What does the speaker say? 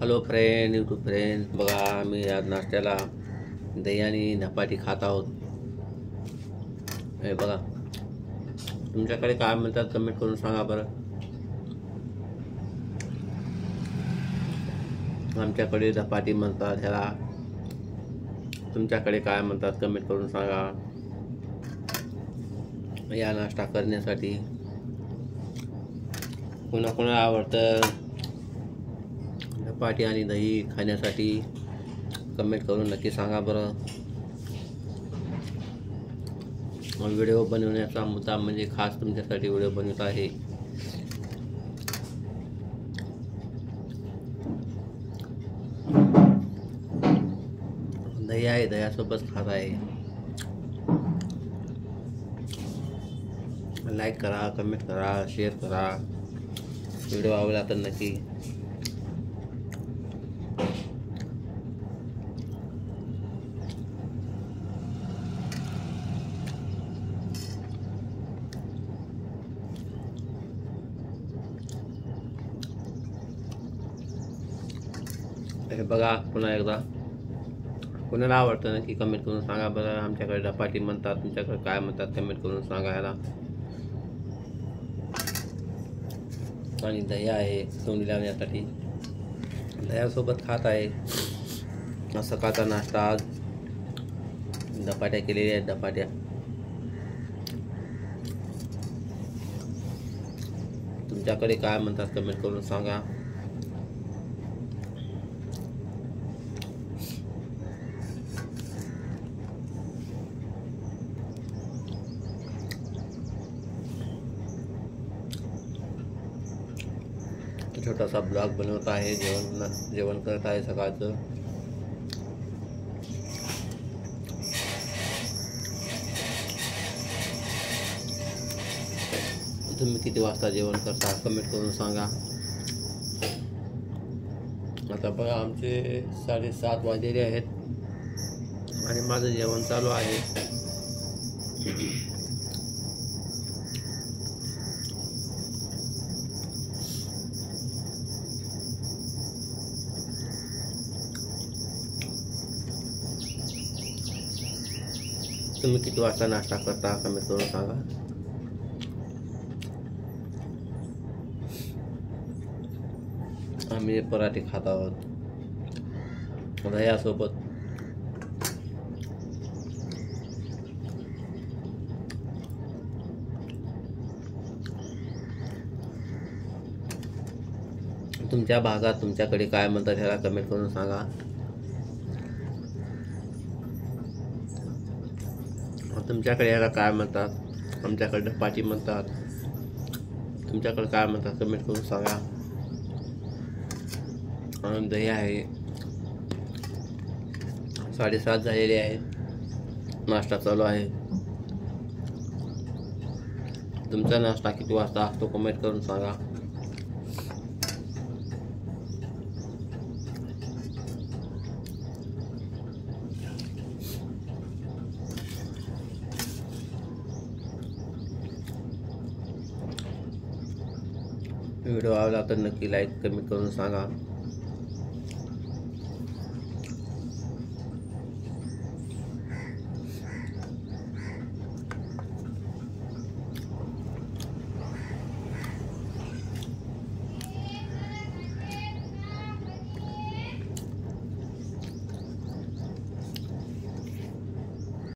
Hello friend, YouTube friend, बघा आम्ही आज नाश्त्याला दही आणि धपाटी खात आहोत. हे बघा, तुमच्याकडे काय म्हणतात कमेंट करून सांगा बरं. आमच्याकडे धपाटी म्हणतात ह्याला, तुमच्याकडे काय म्हणतात कमेंट करून सांगा. या नाश्ता करण्यासाठी कोणाकोणाला आवडतं धपाटी आणि दही खाण्यासाठी कमेंट करून नक्की सांगा बरं. व्हिडिओ बनवण्याचा मुद्दा म्हणजे खास तुमच्यासाठी व्हिडिओ बनवत आहे. दही आहे, दह्यासोबत खात आहे. लाईक करा, कमेंट करा, शेअर करा. व्हिडिओ आवडला तर नक्की. हे बघा, पुन्हा एकदा कोणाला आवडतं नक्की कमेंट करून सांगा बरं. आमच्याकडे धपाटी म्हणतात, तुमच्याकडे काय म्हणतात कमेंट करून सांगा ह्याला. आणि दही आहे तोंडी लावण्यासाठी, दह्यासोबत खात आहे. सकाळचा नाश्ता आज धपाट्या केलेल्या आहेत. धपाट्या तुमच्याकडे काय म्हणतात कमेंट करून सांगा. छोटासा ब्लॉग बनवत आहे, जेवण करत आहे सकाळचं. तुम्ही किती वाजता जेवण करता कमेंट करून सांगा. आता बघा, आमचे 7:30 वाजलेले आहेत आणि माझं जेवण चालू आहे. तुम्ही किती वाजता नाश्ता करता कमेंट करून सांगा. आम्ही पराठे खात आहोत दह्यासोबत. तुमच्या भागात तुमच्याकडे काय म्हणतात ह्याला कमेंट करून सांगा. तुमच्याकडे याला काय म्हणतात, आमच्याकडे धपाटी म्हणतात. तुमच्याकडे काय म्हणतात कमेंट करून सांगा. आणि दही आहे, 7:30 झालेले आहे, नाश्ता चालू आहे. तुमचा नाश्ता किती वाजता असतो कमेंट करून सांगा. व्हिडिओ आवडला तर नक्की लाईक कमेंट करून सांगा.